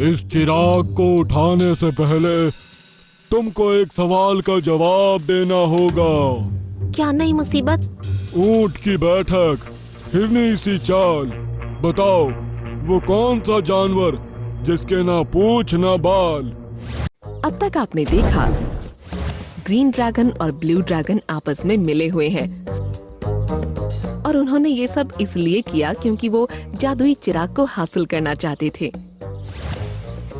इस चिराग को उठाने से पहले तुमको एक सवाल का जवाब देना होगा। क्या नई मुसीबत? ऊंट की बैठक, हिरनी सी चाल, बताओ वो कौन सा जानवर जिसके ना पूंछ ना बाल। अब तक आपने देखा ग्रीन ड्रैगन और ब्लू ड्रैगन आपस में मिले हुए हैं और उन्होंने ये सब इसलिए किया क्योंकि वो जादुई चिराग को हासिल करना चाहते थे।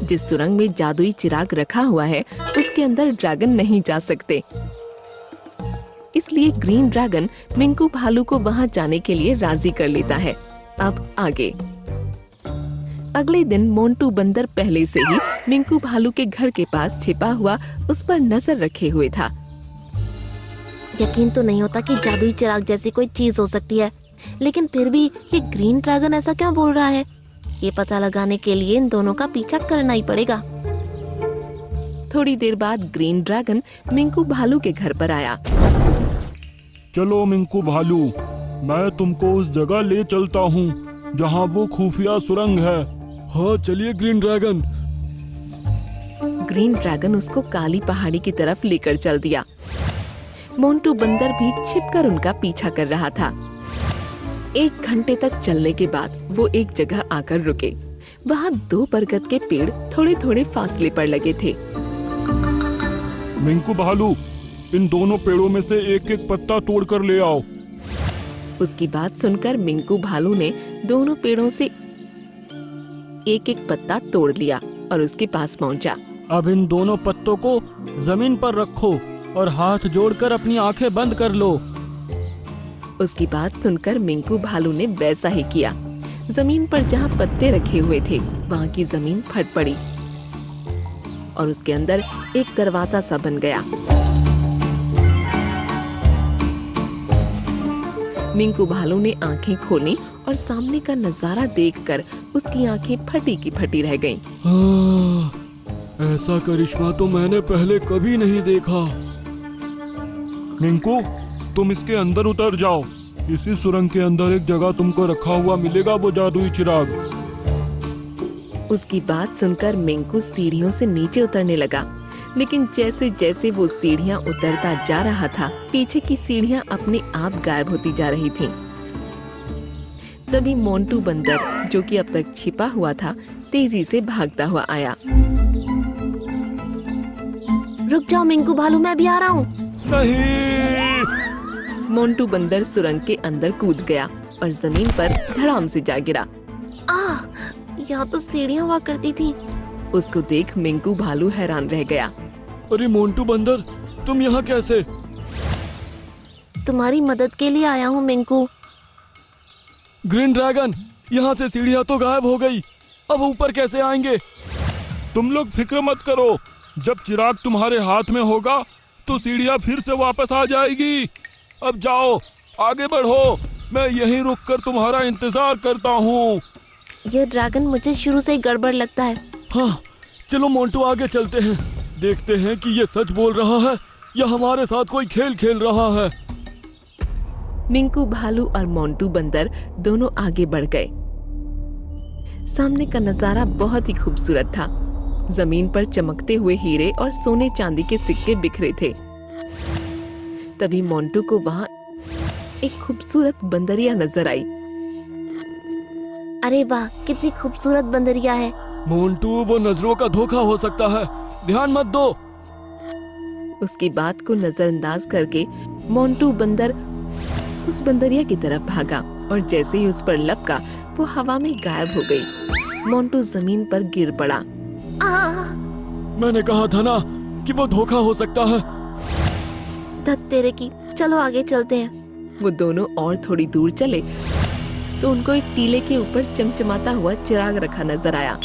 जिस सुरंग में जादुई चिराग रखा हुआ है उसके अंदर ड्रैगन नहीं जा सकते, इसलिए ग्रीन ड्रैगन मिंकू भालू को वहां जाने के लिए राजी कर लेता है। अब आगे। अगले दिन मोंटू बंदर पहले से ही मिंकू भालू के घर के पास छिपा हुआ उस पर नजर रखे हुए था। यकीन तो नहीं होता कि जादुई चिराग जैसी कोई चीज हो सकती है, लेकिन फिर भी ये ग्रीन ड्रैगन ऐसा क्यों बोल रहा है? ये पता लगाने के लिए इन दोनों का पीछा करना ही पड़ेगा। थोड़ी देर बाद ग्रीन ड्रैगन मिंकू भालू के घर पर आया। चलो मिंकू भालू, मैं तुमको उस जगह ले चलता हूँ जहाँ वो खुफिया सुरंग है। हाँ चलिए ग्रीन ड्रैगन। ग्रीन ड्रैगन उसको काली पहाड़ी की तरफ लेकर चल दिया। मोंटू बंदर भी छिपकर उनका पीछा कर रहा था। 1 घंटे तक चलने के बाद वो एक जगह आकर रुके। वहाँ 2 बरगद के पेड़ थोड़े थोड़े फासले पर लगे थे। मिंकू भालू, इन दोनों पेड़ों में से एक एक पत्ता तोड़कर ले आओ। उसकी बात सुनकर मिंकू भालू ने दोनों पेड़ों से एक एक पत्ता तोड़ लिया और उसके पास पहुंचा। अब इन दोनों पत्तों को जमीन पर रखो और हाथ जोड़कर अपनी आंखें बंद कर लो। उसकी बात सुनकर मिंकू भालू ने वैसा ही किया। जमीन पर जहाँ पत्ते रखे हुए थे वहाँ की जमीन फट पड़ी और उसके अंदर एक दरवाजा सा बन गया। मिंकू भालू ने आंखें खोली और सामने का नजारा देखकर उसकी आंखें फटी की फटी रह गईं। ऐसा करिश्मा तो मैंने पहले कभी नहीं देखा। मिंकू, तुम इसके अंदर उतर जाओ। इसी सुरंग के अंदर एक जगह तुमको रखा हुआ मिलेगा वो जादुई चिराग। उसकी बात सुनकर मिंकू सीढ़ियों से नीचे उतरने लगा, लेकिन जैसे जैसे वो सीढ़ियाँ उतरता जा रहा था पीछे की सीढ़ियाँ अपने आप गायब होती जा रही थीं। तभी मोंटू बंदर, जो कि अब तक छिपा हुआ था, तेजी से भागता हुआ आया। रुक जाओ मिंकू भालू, मैं भी आ रहा हूँ। नहीं। मोंटू बंदर सुरंग के अंदर कूद गया और जमीन पर धड़ाम से जा गिरा। यहाँ तो सीढ़ियाँ हुआ करती थी। उसको देख मिंकू भालू हैरान रह गया। अरे मोंटू बंदर, तुम यहाँ कैसे? तुम्हारी मदद के लिए आया हूँ मिंकू। ग्रीन ड्रैगन, यहाँ से सीढ़ियाँ तो गायब हो गई, अब ऊपर कैसे आएंगे? तुम लोग फिक्र मत करो, जब चिराग तुम्हारे हाथ में होगा तो सीढ़ियाँ फिर से वापस आ जाएगी। अब जाओ, आगे बढ़ो, मैं यहीं रुककर तुम्हारा इंतजार करता हूँ। ये ड्रैगन मुझे शुरू से ही गड़बड़ लगता है। हाँ, चलो मोंटू आगे चलते हैं, देखते हैं कि ये सच बोल रहा है या हमारे साथ कोई खेल खेल रहा है। मिंकू भालू और मोंटू बंदर दोनों आगे बढ़ गए। सामने का नजारा बहुत ही खूबसूरत था। जमीन पर चमकते हुए हीरे और सोने चांदी के सिक्के बिखरे थे। तभी मोंटू को वहाँ एक खूबसूरत बंदरिया नजर आई। अरे वाह, कितनी खूबसूरत बंदरिया है। मोंटू, वो नजरों का धोखा हो सकता है, ध्यान मत दो। उसकी बात को नजरअंदाज करके मोंटू बंदर उस बंदरिया की तरफ भागा और जैसे ही उस पर लपका वो हवा में गायब हो गई। मोंटू जमीन पर गिर पड़ा। मैंने कहा था ना कि वो धोखा हो सकता है। धत तेरे की, चलो आगे चलते हैं। वो दोनों और थोड़ी दूर चले तो उनको एक टीले के ऊपर चमचमाता हुआ चिराग रखा नजर आया।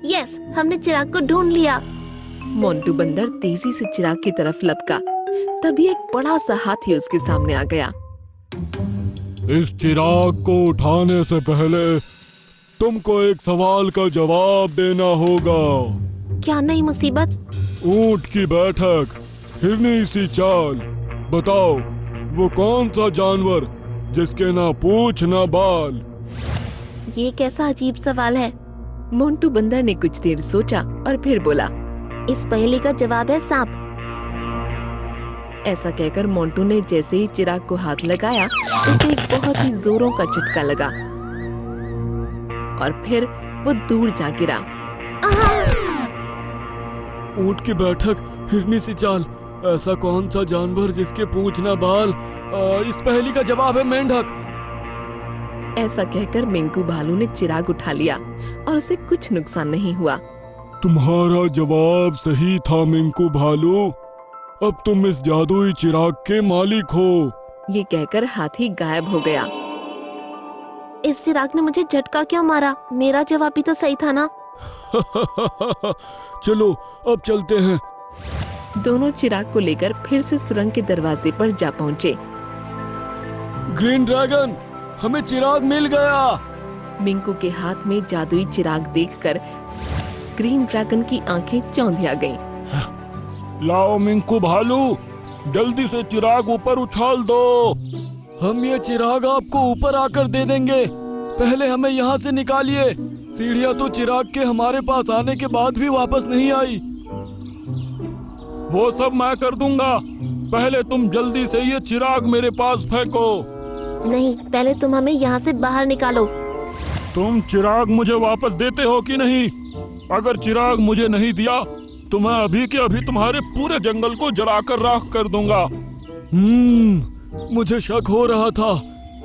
यस, हमने चिराग को ढूंढ लिया। मोंटू बंदर तेजी से चिराग की तरफ लपका। तभी एक बड़ा सा हाथी उसके सामने आ गया। इस चिराग को उठाने से पहले तुमको एक सवाल का जवाब देना होगा। क्या नई मुसीबत? ऊंट की बैठक, हिरनी सी चाल, बताओ वो कौन सा जानवर जिसके ना पूंछ ना बाल। ये कैसा अजीब सवाल है। मोंटू बंदर ने कुछ देर सोचा और फिर बोला, इस पहेली का जवाब है सांप। ऐसा कहकर मोंटू ने जैसे ही चिराग को हाथ लगाया, उसे एक बहुत ही जोरों का झटका लगा और फिर वो दूर जा गिरा। ऊंट की बैठक, हिरनी सी चाल, ऐसा कौन सा जानवर जिसके पूंछ ना बाल? इस पहेली का जवाब है मेंढक। ऐसा कहकर मिंकू भालू ने चिराग उठा लिया और उसे कुछ नुकसान नहीं हुआ। तुम्हारा जवाब सही था मिंकू भालू, अब तुम इस जादुई चिराग के मालिक हो। ये कहकर हाथी गायब हो गया। इस चिराग ने मुझे झटका क्यों मारा? मेरा जवाब भी तो सही था ना। चलो अब चलते हैं। दोनों चिराग को लेकर फिर से सुरंग के दरवाजे पर जा पहुँचे। ग्रीन ड्रैगन, हमें चिराग मिल गया। मिंकू के हाथ में जादुई चिराग देखकर ग्रीन ड्रैगन की आंखें चौंधिया गईं। लाओ मिंकू भालू, जल्दी से चिराग ऊपर उछाल दो। हम ये चिराग आपको ऊपर आकर दे देंगे, पहले हमें यहाँ से निकालिए। सीढ़ियाँ तो चिराग के हमारे पास आने के बाद भी वापस नहीं आई। वो सब मैं कर दूंगा, पहले तुम जल्दी से ये चिराग मेरे पास फेंको। नहीं, पहले तुम हमें यहाँ से बाहर निकालो। तुम चिराग मुझे वापस देते हो कि नहीं? अगर चिराग मुझे नहीं दिया तो मैं अभी के अभी तुम्हारे पूरे जंगल को जलाकर राख कर दूंगा। मुझे शक हो रहा था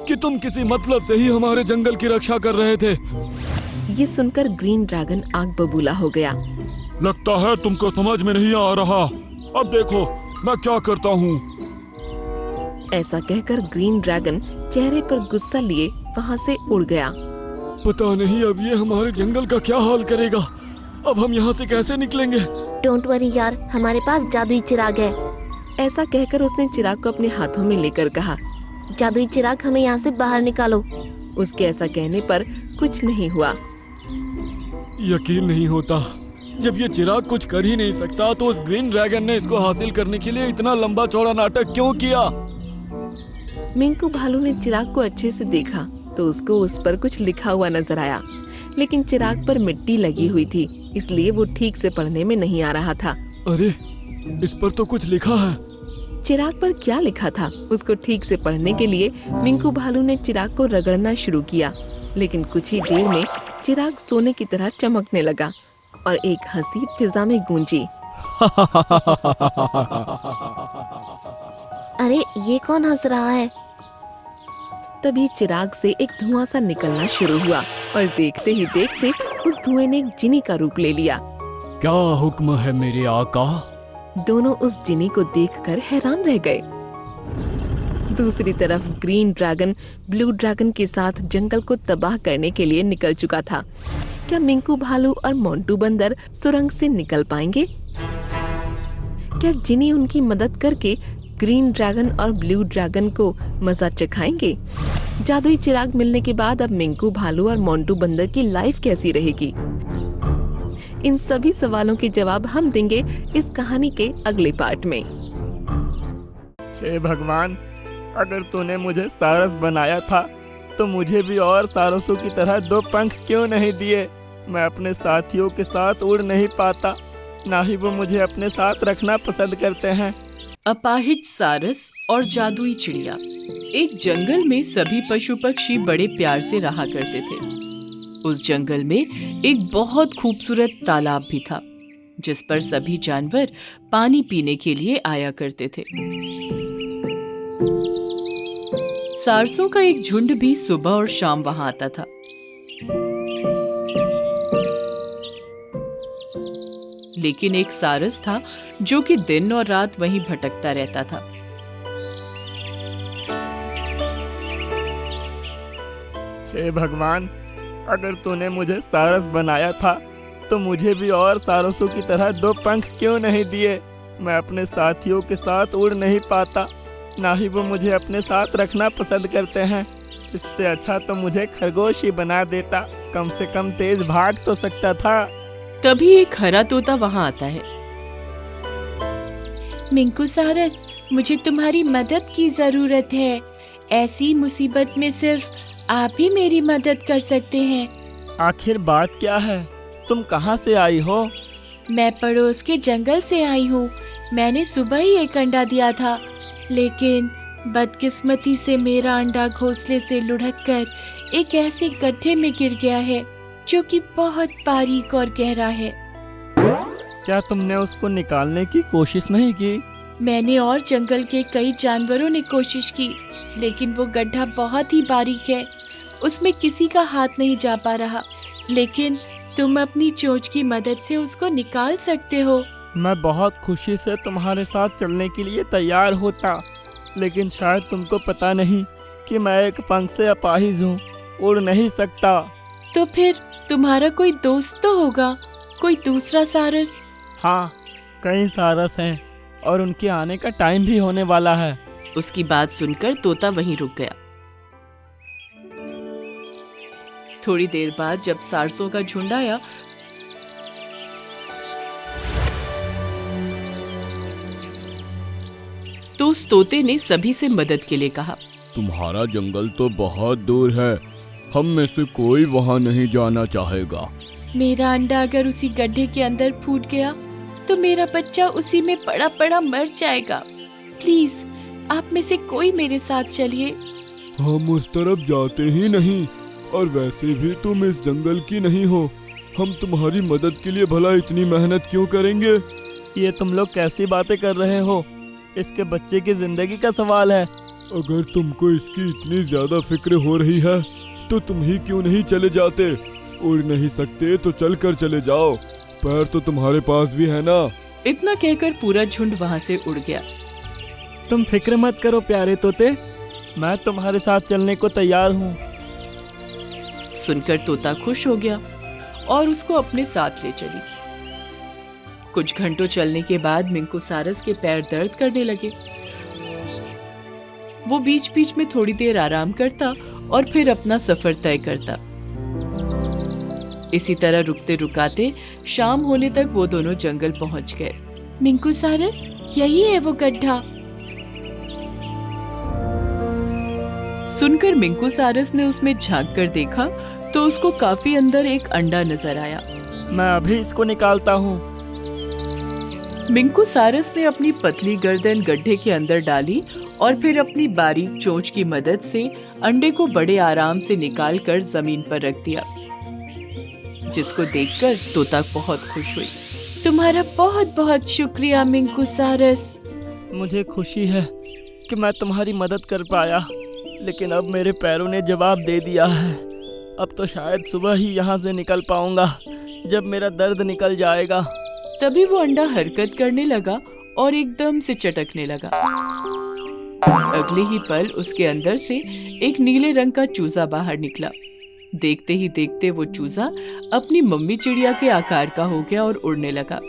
कि तुम किसी मतलब से ही हमारे जंगल की रक्षा कर रहे थे। ये सुनकर ग्रीन ड्रैगन आग बबूला हो गया। लगता है तुमको समझ में नहीं आ रहा। अब देखो मैं क्या करता हूँ। ऐसा कहकर ग्रीन ड्रैगन चेहरे पर गुस्सा लिए वहाँ से उड़ गया। पता नहीं अब ये हमारे जंगल का क्या हाल करेगा। अब हम यहाँ से कैसे निकलेंगे? डोंट वरी यार, हमारे पास जादुई चिराग है। ऐसा कहकर उसने चिराग को अपने हाथों में लेकर कहा, जादुई चिराग, हमें यहाँ से बाहर निकालो। उसके ऐसा कहने पर कुछ नहीं हुआ। यकीन नहीं होता, जब ये चिराग कुछ कर ही नहीं सकता तो उस ग्रीन ड्रैगन ने इसको हासिल करने के लिए इतना लंबा चौड़ा नाटक क्यों किया? मिंकू भालू ने चिराग को अच्छे से देखा तो उसको उस पर कुछ लिखा हुआ नजर आया, लेकिन चिराग पर मिट्टी लगी हुई थी, इसलिए वो ठीक से पढ़ने में नहीं आ रहा था। अरे, इस पर तो कुछ लिखा है। चिराग पर क्या लिखा था उसको ठीक से पढ़ने के लिए मिंकू भालू ने चिराग को रगड़ना शुरू किया, लेकिन कुछ ही देर में चिराग सोने की तरह चमकने लगा और एक हंसी फिजा में गूंजी। अरे, ये कौन हंस रहा है? तभी चिराग से एक धुआं सा निकलना शुरू हुआ और देखते ही देखते उस धुएं ने एक जिनी का रूप ले लिया। क्या हुक्म है मेरे आका? दोनों उस जिनी को देखकर हैरान रह गए। दूसरी तरफ ग्रीन ड्रैगन ब्लू ड्रैगन के साथ जंगल को तबाह करने के लिए निकल चुका था। क्या मिंकू भालू और मोंटू बंदर सुरंग से निकल पाएंगे? क्या जिनी उनकी मदद करके ग्रीन ड्रैगन और ब्लू ड्रैगन को मजा चखाएंगे? जादुई चिराग मिलने के बाद अब मिंकू भालू और मोंटू बंदर की लाइफ कैसी रहेगी? इन सभी सवालों के जवाब हम देंगे इस कहानी के अगले पार्ट में। हे भगवान, अगर तूने मुझे सारस बनाया था तो मुझे भी और सारसों की तरह 2 पंख क्यों नहीं दिए? मैं अपने साथियों के साथ उड़ नहीं पाता, ना ही वो मुझे अपने साथ रखना पसंद करते हैं। अपाहिज सारस और जादुई चिड़िया। एक जंगल में सभी पशु पक्षी बड़े प्यार से रहा करते थे। उस जंगल में एक बहुत खूबसूरत तालाब भी था, जिस पर सभी जानवर पानी पीने के लिए आया करते थे। सारसों का एक झुंड भी सुबह और शाम वहां आता था। लेकिन एक सारस था जो कि दिन और रात वहीं भटकता रहता था। हे भगवान, अगर तूने मुझे सारस बनाया था तो मुझे भी और सारसों की तरह 2 पंख क्यों नहीं दिए? मैं अपने साथियों के साथ उड़ नहीं पाता, ना ही वो मुझे अपने साथ रखना पसंद करते हैं। इससे अच्छा तो मुझे खरगोश ही बना देता, कम से कम तेज भाग तो सकता था। तभी एक हरा तोता वहां आता है। मिंकू सारस, मुझे तुम्हारी मदद की जरूरत है। ऐसी मुसीबत में सिर्फ आप भी मेरी मदद कर सकते हैं। आखिर बात क्या है? तुम कहाँ से आई हो? मैं पड़ोस के जंगल से आई हूँ। मैंने सुबह ही एक अंडा दिया था, लेकिन बदकिस्मती से मेरा अंडा घोंसले से लुढ़क कर एक ऐसे गड्ढे में गिर गया है जो कि बहुत बारीक और गहरा है। क्या तुमने उसको निकालने की कोशिश नहीं की? मैंने और जंगल के कई जानवरों ने कोशिश की, लेकिन वो गड्ढा बहुत ही बारीक है, उसमें किसी का हाथ नहीं जा पा रहा। लेकिन तुम अपनी चोंच की मदद से उसको निकाल सकते हो। मैं बहुत खुशी से तुम्हारे साथ चलने के लिए तैयार होता, लेकिन शायद तुमको पता नहीं कि मैं एक पंख से अपाहिज हूँ, उड़ नहीं सकता। तो फिर तुम्हारा कोई दोस्त तो होगा, कोई दूसरा सारस? हाँ, कई सारस हैं और उनके आने का टाइम भी होने वाला है। उसकी बात सुनकर तोता वहीं रुक गया। थोड़ी देर बाद जब सारसों का झुंड आया तो उस तोते ने सभी से मदद के लिए कहा। तुम्हारा जंगल तो बहुत दूर है, हम में से कोई वहाँ नहीं जाना चाहेगा। मेरा अंडा अगर उसी गड्ढे के अंदर फूट गया तो मेरा बच्चा उसी में पड़ा पड़ा मर जाएगा। प्लीज आप में से कोई मेरे साथ चलिए। हम उस तरफ जाते ही नहीं, और वैसे भी तुम इस जंगल की नहीं हो। हम तुम्हारी मदद के लिए भला इतनी मेहनत क्यों करेंगे? ये तुम लोग कैसी बातें कर रहे हो? इसके बच्चे की जिंदगी का सवाल है। अगर तुमको इसकी इतनी ज्यादा फिक्र हो रही है तो तुम ही क्यों नहीं चले जाते? उड़ नहीं सकते तो चल कर चले जाओ, पैर तो तुम्हारे पास भी है ना। इतना कहकर पूरा झुंड वहां से उड़ गया। तुम फिक्र मत करो प्यारे तोते, मैं तुम्हारे साथ चलने को तैयार हूँ। सुनकर तोता खुश हो गया और उसको अपने साथ ले चली। कुछ घंटों चलने के बाद मिंकू सारस के पैर दर्द करने लगे। वो बीच बीच में थोड़ी देर आराम करता और फिर अपना सफर तय करता। इसी तरह रुकते रुकाते शाम होने तक वो दोनों जंगल पहुंच गए। मिंकू सारस, यही है वो गड्ढा। सुनकर मिंकू सारस ने उसमें झांक कर देखा तो उसको काफी अंदर एक अंडा नजर आया। मैं अभी इसको निकालता हूँ। मिंकू सारस ने अपनी पतली गर्दन गड्ढे के अंदर डाली और फिर अपनी बारीक चोंच की मदद से अंडे को बड़े आराम से निकालकर जमीन पर रख दिया, जिसको देखकर तोता बहुत खुश हुई। तुम्हारा बहुत बहुत शुक्रिया मिंकू सारस। मुझे खुशी है कि मैं तुम्हारी मदद कर पाया, लेकिन अब मेरे पैरों ने जवाब दे दिया है। अब तो शायद सुबह ही यहाँ से निकल पाऊंगा, जब मेरा दर्द निकल जाएगा। तभी वो अंडा हरकत करने लगा और एकदम से चटकने लगा। अगले ही पल उसके अंदर से एक नीले रंग का चूजा बाहर निकला। देखते ही देखते वो चूजा अपनी मम्मी चिड़िया के आकार का हो गया और उड़ने लगा।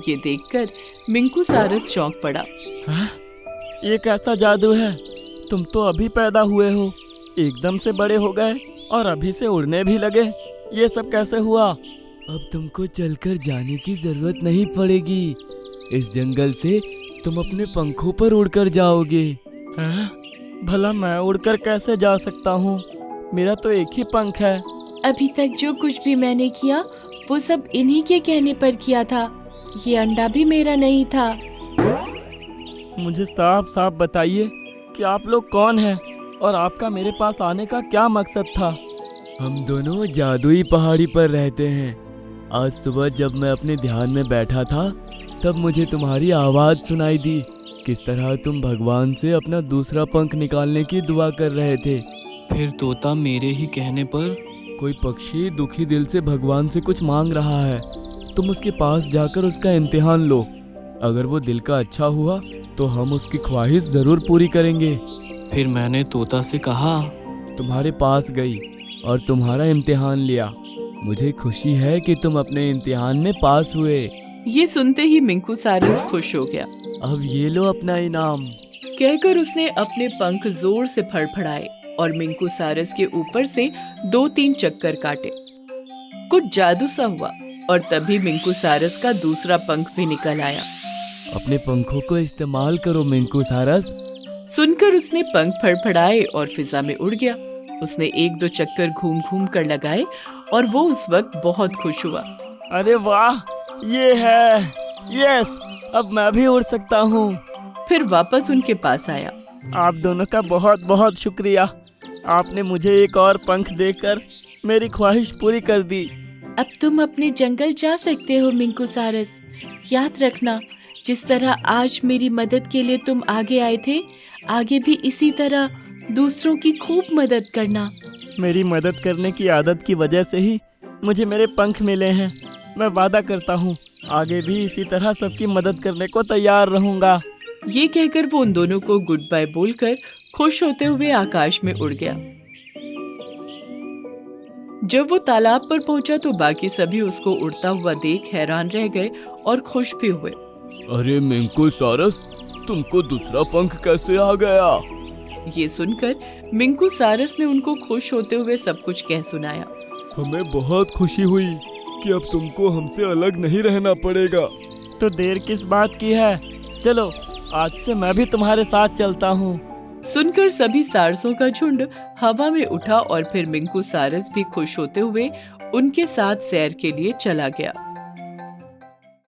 ये देखकर मिंकू सारस चौंक पड़ा। हाँ? ये कैसा जादू है? तुम तो अभी पैदा हुए हो, एकदम से बड़े हो गए और अभी से उड़ने भी लगे। ये सब कैसे हुआ? अब तुमको चलकर जाने की जरूरत नहीं पड़ेगी। इस जंगल से तुम अपने पंखों पर उड़कर जाओगे। हाँ? भला मैं उड़कर कैसे जा सकता हूँ? मेरा तो एक ही पंख है। अभी तक जो कुछ भी मैंने किया वो सब इन्हीं के कहने पर किया था। ये अंडा भी मेरा नहीं था। मुझे साफ साफ बताइए कि आप लोग कौन हैं और आपका मेरे पास आने का क्या मकसद था? हम दोनों जादुई पहाड़ी पर रहते हैं। आज सुबह जब मैं अपने ध्यान में बैठा था तब मुझे तुम्हारी आवाज़ सुनाई दी। किस तरह तुम भगवान से अपना दूसरा पंख निकालने की दुआ कर रहे थे। फिर तोता मेरे ही कहने पर कोई पक्षी दुखी दिल से भगवान से कुछ मांग रहा है। तुम उसके पास जाकर उसका इम्तिहान लो। अगर वो दिल का अच्छा हुआ तो हम उसकी ख्वाहिश ज़रूर पूरी करेंगे। फिर मैंने तोता से कहा, तुम्हारे पास गई और तुम्हारा इम्तिहान लिया। मुझे खुशी है कि तुम अपने इम्तिहान में पास हुए। ये सुनते ही मिंकू सारस खुश हो गया। अब ये लो अपना इनाम। कहकर उसने अपने पंख जोर से फड़फड़ाए और मिंकू सारस के ऊपर से 2-3 चक्कर काटे। कुछ जादू सा हुआ और तभी मिंकू सारस का दूसरा पंख भी निकल आया। अपने पंखों को इस्तेमाल करो मिंकू सारस। सुनकर उसने पंख फड़फड़ाए और फिजा में उड़ गया। उसने 1-2 चक्कर घूम घूम कर लगाए और वो उस वक्त बहुत खुश हुआ। अरे वाह, ये है, यस, अब मैं भी उड़ सकता हूँ। फिर वापस उनके पास आया। आप दोनों का बहुत बहुत शुक्रिया। आपने मुझे एक और पंख देकर मेरी ख्वाहिश पूरी कर दी। अब तुम अपने जंगल जा सकते हो मिंकू सारस। याद रखना, जिस तरह आज मेरी मदद के लिए तुम आगे आए थे, आगे भी इसी तरह दूसरों की खूब मदद करना। मेरी मदद करने की आदत की वजह से ही मुझे मेरे पंख मिले हैं। मैं वादा करता हूँ आगे भी इसी तरह सबकी मदद करने को तैयार रहूँगा। ये कहकर वो उन दोनों को गुड बाय बोलकर खुश होते हुए आकाश में उड़ गया। जब वो तालाब पर पहुंचा तो बाकी सभी उसको उड़ता हुआ देख हैरान रह गए और खुश भी हुए। अरे मिंकू सारस, तुमको दूसरा पंख कैसे आ गया? ये सुनकर मिंकू सारस ने उनको खुश होते हुए सब कुछ कह सुनाया। हमें बहुत खुशी हुई कि अब तुमको हमसे अलग नहीं रहना पड़ेगा। तो देर किस बात की है, चलो आज से मैं भी तुम्हारे साथ चलता हूँ। सुनकर सभी सारसों का झुंड हवा में उठा और फिर मिंकू सारस भी खुश होते हुए उनके साथ सैर के लिए चला गया।